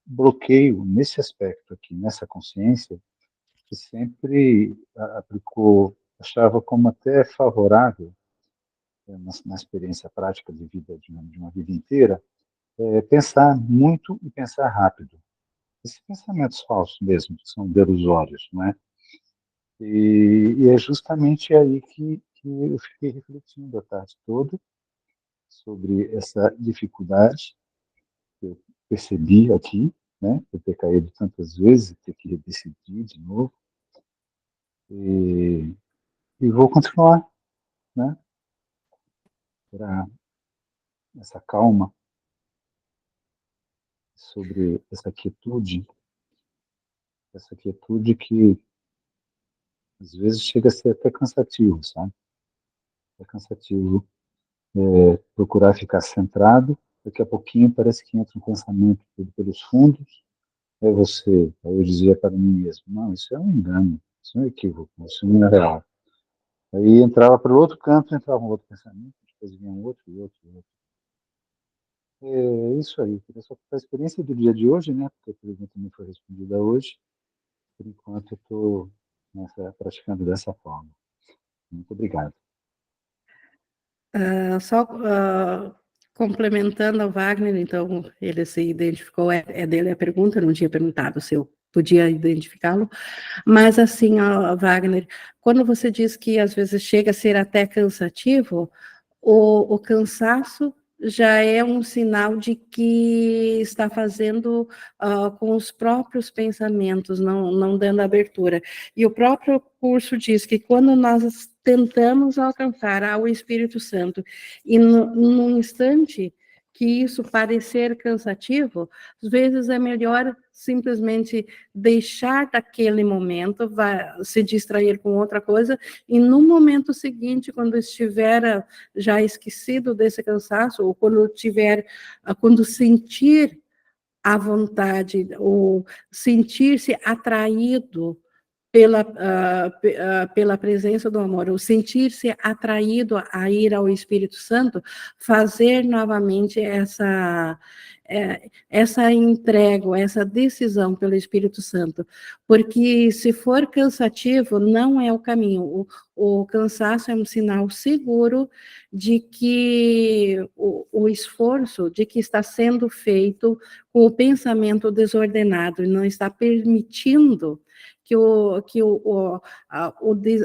bloqueio nesse aspecto aqui, nessa consciência, que sempre aplicou, achava como até favorável, na experiência prática de vida, de uma vida inteira, pensar muito e pensar rápido. Esses pensamentos falsos mesmo, que são delusórios, não é? E é justamente aí que eu fiquei refletindo a tarde toda sobre essa dificuldade que eu percebi aqui, né, por ter caído tantas vezes, ter que decidir de novo, e, e vou continuar, né, para essa calma, sobre essa quietude que às vezes chega a ser até cansativo, sabe? É cansativo procurar ficar centrado, daqui a pouquinho parece que entra um pensamento pelos fundos, é você. Aí eu dizia para mim mesmo, não, isso é um engano, isso é um equívoco, isso não é real. Aí entrava para o outro canto, entrava um outro pensamento, depois vinha um outro e outro e outro. É isso aí, queria só a experiência do dia de hoje, né? Porque a pergunta me foi respondida hoje. Por enquanto, eu estou praticando dessa forma. Muito obrigado. Só complementando ao Wagner, então, ele se identificou, é dele a pergunta, eu não tinha perguntado se eu podia identificá-lo, mas assim, Wagner, quando você diz que às vezes chega a ser até cansativo, o cansaço já é um sinal de que está fazendo com os próprios pensamentos, não dando abertura. E o próprio curso diz que quando nós tentamos alcançar ao Espírito Santo, e no instante que isso parecer cansativo, às vezes é melhor simplesmente deixar daquele momento, se distrair com outra coisa, e no momento seguinte, quando estiver já esquecido desse cansaço, ou quando sentir a vontade, ou sentir-se atraído pela presença do amor, ou sentir-se atraído a ir ao Espírito Santo, fazer novamente essa entrega, essa decisão pelo Espírito Santo, porque se for cansativo, não é o caminho. O cansaço é um sinal seguro de que o esforço, de que está sendo feito com o pensamento desordenado, e não está permitindo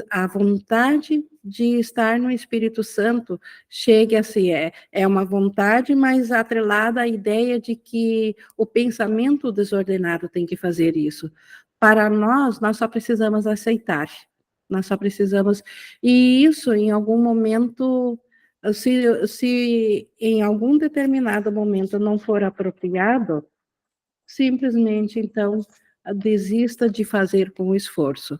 a vontade de estar no Espírito Santo chegue a ser, é uma vontade, mas atrelada à ideia de que o pensamento desordenado tem que fazer isso. Para nós só precisamos aceitar, nós só precisamos, e isso em algum momento, se em algum determinado momento não for apropriado, simplesmente, então, desista de fazer com esforço.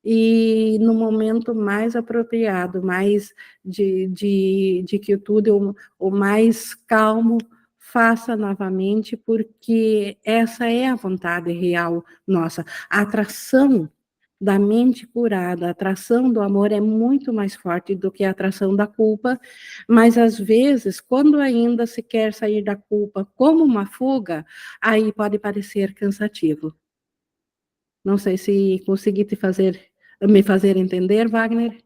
E no momento mais apropriado, mais de quietude, o mais calmo, faça novamente, porque essa é a vontade real nossa. A atração da mente curada, a atração do amor é muito mais forte do que a atração da culpa, mas às vezes, quando ainda se quer sair da culpa como uma fuga, aí pode parecer cansativo. Não sei se consegui me fazer entender, Wagner.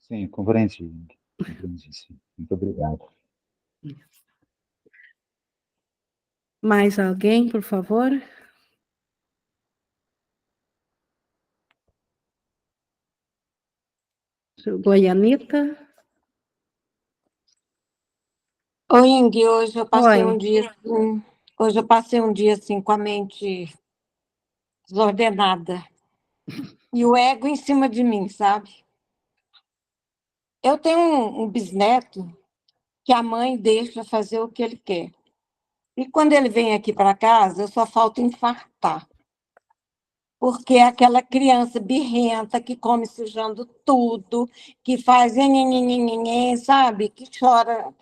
Sim, compreendi, sim. Muito obrigado. Mais alguém, por favor? Goianita? Oi, Ingui, hoje eu passei um Oi. dia assim, hoje eu passei um dia assim com a mente desordenada e o ego em cima de mim, sabe? Eu tenho um bisneto que a mãe deixa fazer o que ele quer. E quando ele vem aqui para casa, eu só falta infartar, porque é aquela criança birrenta que come sujando tudo, que faz nhenhenhenhenhen, sabe? Que chora.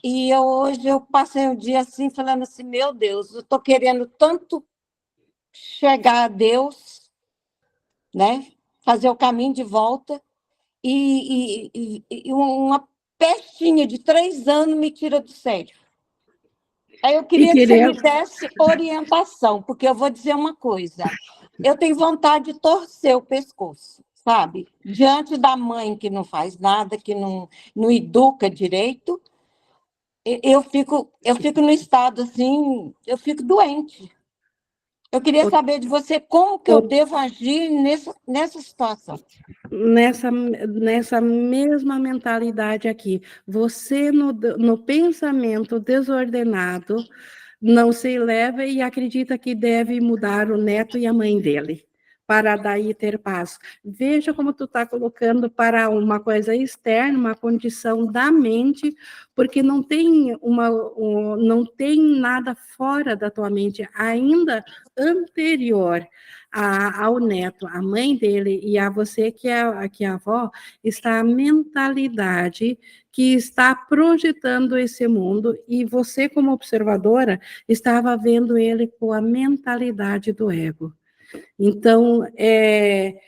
E hoje eu passei o dia assim, falando assim, meu Deus, eu estou querendo tanto chegar a Deus, né? Fazer o caminho de volta, e uma pestinha de 3 anos me tira do sério. Aí eu E queria que você querer me desse orientação, porque eu vou dizer uma coisa. Eu tenho vontade de torcer o pescoço, sabe? Diante da mãe que não faz nada, que não educa direito, eu fico no estado assim, eu fico doente. Eu queria saber de você como que eu devo agir nessa situação. nessa mesma mentalidade aqui. Você, no pensamento desordenado, não se eleva e acredita que deve mudar o neto e a mãe dele, para daí ter paz. Veja como tu está colocando para uma coisa externa, uma condição da mente, porque não tem nada fora da tua mente ainda anterior ao neto, a mãe dele e a você que é a avó, está a mentalidade que está projetando esse mundo e você como observadora estava vendo ele com a mentalidade do ego. Então, é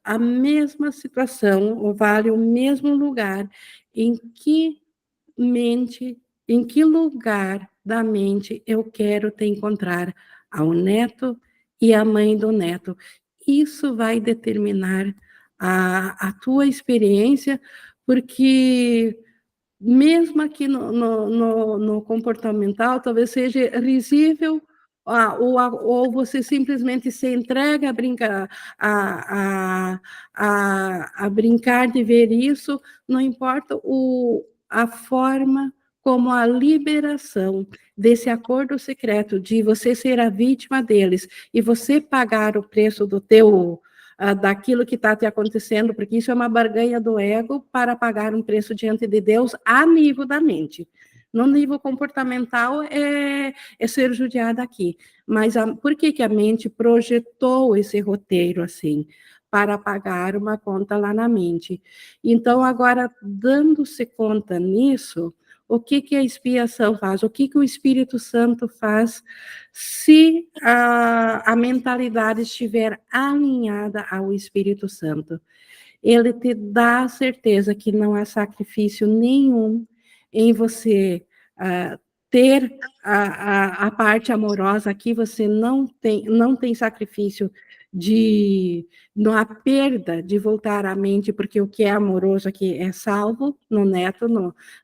a mesma situação, vale o mesmo lugar, em que mente, em que lugar da mente eu quero te encontrar ao neto e a mãe do neto. Isso vai determinar a tua experiência, porque mesmo aqui no comportamental, talvez seja risível, ou você simplesmente se entrega a brincar, a brincar de ver isso, não importa a forma como a liberação desse acordo secreto de você ser a vítima deles e você pagar o preço daquilo que está te acontecendo, porque isso é uma barganha do ego para pagar um preço diante de Deus a nível da mente. No nível comportamental, é ser judiada aqui. Mas por que a mente projetou esse roteiro assim? Para pagar uma conta lá na mente. Então, agora, dando-se conta nisso, o que a expiação faz? O que o Espírito Santo faz se a mentalidade estiver alinhada ao Espírito Santo? Ele te dá a certeza que não há sacrifício nenhum em você ter a parte amorosa. Aqui você não tem sacrifício não há perda de voltar à mente, porque o que é amoroso aqui é salvo no neto,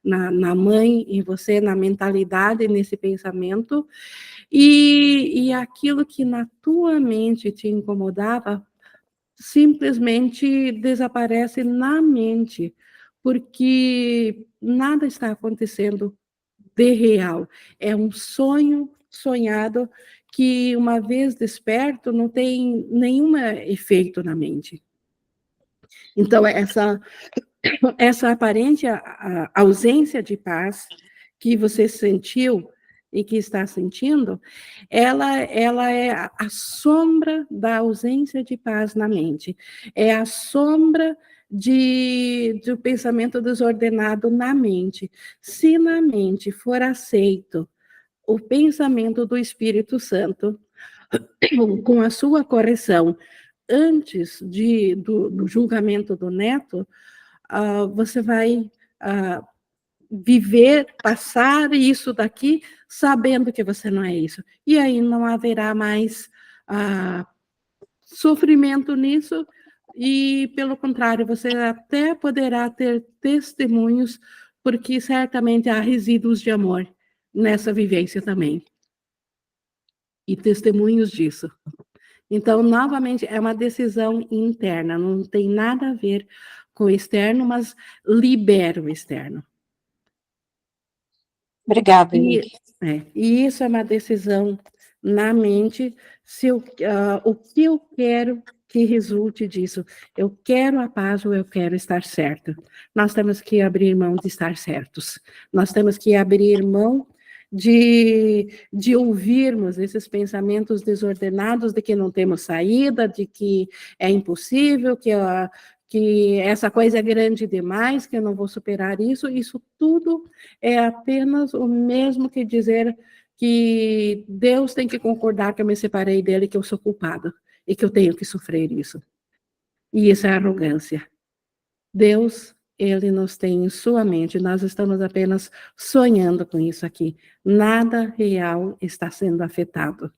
na mãe, em você, na mentalidade, nesse pensamento, e aquilo que na tua mente te incomodava simplesmente desaparece na mente, porque nada está acontecendo de real. É um sonho sonhado que, uma vez desperto, não tem nenhum efeito na mente. Então, essa aparente ausência de paz que você sentiu e que está sentindo, ela é a sombra da ausência de paz na mente, é a sombra do pensamento desordenado na mente. Se na mente for aceito o pensamento do Espírito Santo, com a sua correção, antes do julgamento do neto, você vai viver, passar isso daqui, sabendo que você não é isso. E aí não haverá mais sofrimento nisso, e, pelo contrário, você até poderá ter testemunhos, porque certamente há resíduos de amor nessa vivência também. E testemunhos disso. Então, novamente, é uma decisão interna, não tem nada a ver com o externo, mas libera o externo. Obrigada, E, Ingrid. e isso é uma decisão na mente, o que eu quero que resulte disso. Eu quero a paz ou eu quero estar certo. Nós temos que abrir mão de estar certos. Nós temos que abrir mão de ouvirmos esses pensamentos desordenados de que não temos saída, de que é impossível, que essa coisa é grande demais, que eu não vou superar isso. Isso tudo é apenas o mesmo que dizer que Deus tem que concordar que eu me separei dele, que eu sou culpada e que eu tenho que sofrer isso. E isso é arrogância. Deus, ele nos tem em sua mente, nós estamos apenas sonhando com isso aqui. Nada real está sendo afetado.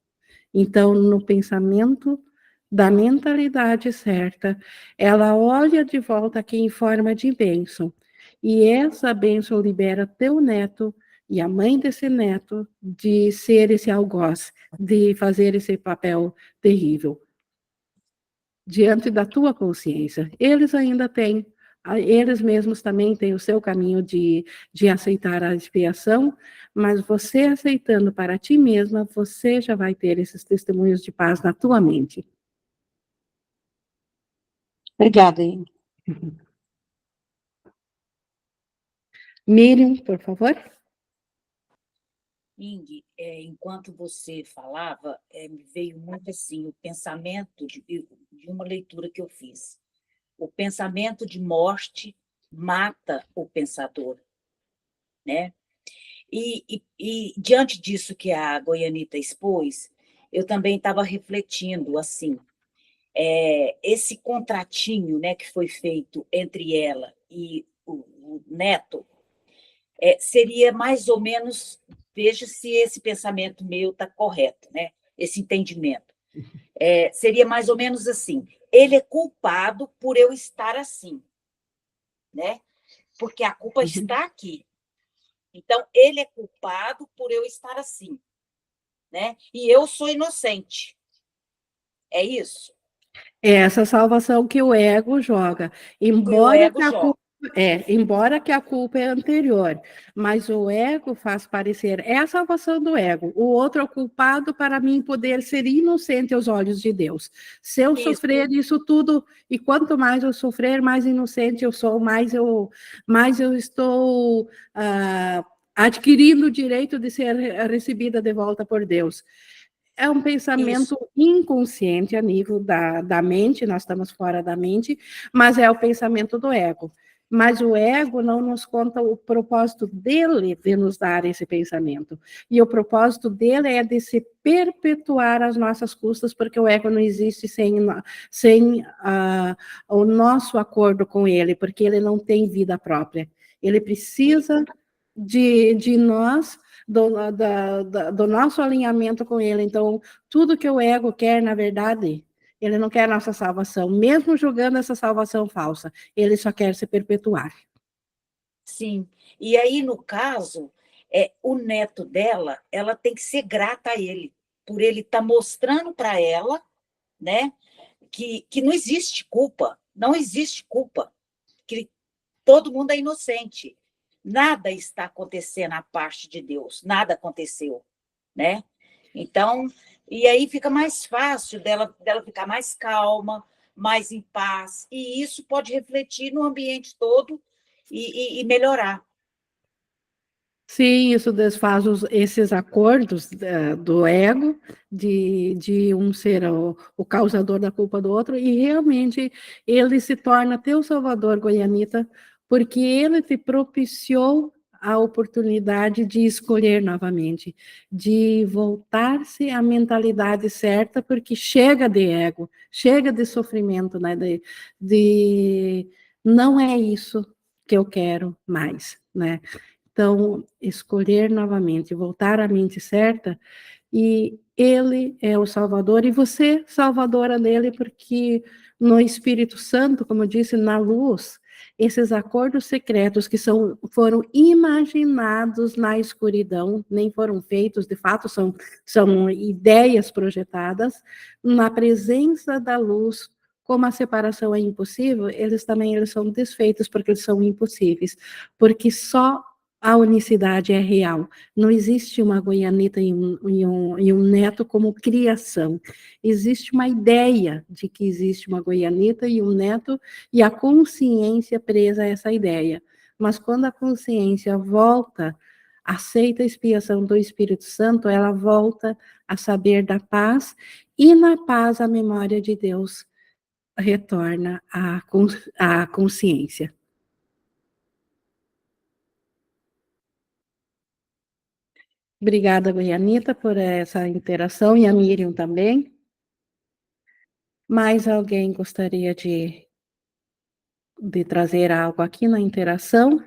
Então, no pensamento da mentalidade certa, ela olha de volta aqui em forma de bênção. E essa bênção libera teu neto e a mãe desse neto de ser esse algoz, de fazer esse papel terrível diante da tua consciência. Eles ainda têm, eles mesmos também têm o seu caminho de aceitar a expiação, mas você aceitando para ti mesma, você já vai ter esses testemunhos de paz na tua mente. Obrigada, Ingrid. Miriam, por favor. Ingrid, enquanto você falava, me veio muito assim o pensamento de uma leitura que eu fiz. O pensamento de morte mata o pensador, né? E diante disso que a Goianita expôs, eu também estava refletindo assim, esse contratinho, né, que foi feito entre ela e o neto, seria mais ou menos, veja se esse pensamento meu está correto, né? Esse entendimento. Seria mais ou menos assim, ele é culpado por eu estar assim, né? Porque a culpa está aqui. Então, ele é culpado por eu estar assim, né? E eu sou inocente. É isso? É essa salvação que o ego joga. Que o Embora ego que a joga. culpa, embora que a culpa é anterior, mas o ego faz parecer, é a salvação do ego. O outro é o culpado para mim poder ser inocente aos olhos de Deus. Se eu Isso. sofrer isso tudo, e quanto mais eu sofrer, mais inocente eu sou, mais eu estou adquirindo o direito de ser recebida de volta por Deus. É um pensamento inconsciente a nível da mente, nós estamos fora da mente, mas é o pensamento do ego. Mas o ego não nos conta o propósito dele de nos dar esse pensamento. E o propósito dele é de se perpetuar às nossas custas, porque o ego não existe sem o nosso acordo com ele, porque ele não tem vida própria. Ele precisa de nós, do nosso alinhamento com ele. Então, tudo que o ego quer, na verdade, ele não quer nossa salvação, mesmo julgando essa salvação falsa, ele só quer se perpetuar. Sim. E aí, no caso, o neto dela, ela tem que ser grata a ele, por ele estar mostrando para ela, né, que não existe culpa, não existe culpa, que todo mundo é inocente. Nada está acontecendo à parte de Deus, nada aconteceu, né? Então, e aí fica mais fácil dela ficar mais calma, mais em paz, e isso pode refletir no ambiente todo e melhorar. Sim, isso desfaz esses acordos do ego, de um ser o causador da culpa do outro, e realmente ele se torna teu salvador, Goianita, porque ele te propiciou a oportunidade de escolher novamente, de voltar-se à mentalidade certa, porque chega de ego, chega de sofrimento, né? De não é isso que eu quero mais, né? Então, escolher novamente, voltar à mente certa, e ele é o Salvador, e você, salvadora dele, porque no Espírito Santo, como eu disse, na luz, esses acordos secretos que foram imaginados na escuridão, nem foram feitos, de fato, são ideias projetadas, na presença da luz, como a separação é impossível, eles são desfeitos, porque eles são impossíveis, porque só a unicidade é real. Não existe uma goianita e um neto como criação. Existe uma ideia de que existe uma goianita e um neto e a consciência presa a essa ideia. Mas quando a consciência volta, aceita a expiação do Espírito Santo, ela volta a saber da paz e na paz a memória de Deus retorna à consciência. Obrigada, Goianita, por essa interação, e a Miriam também. Mais alguém gostaria de trazer algo aqui na interação?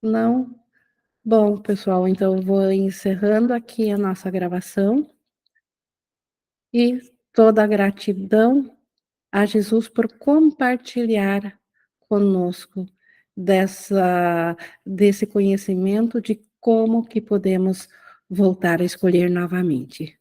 Não? Bom, pessoal, então eu vou encerrando aqui a nossa gravação. E toda a gratidão a Jesus por compartilhar conosco desse conhecimento de como que podemos voltar a escolher novamente.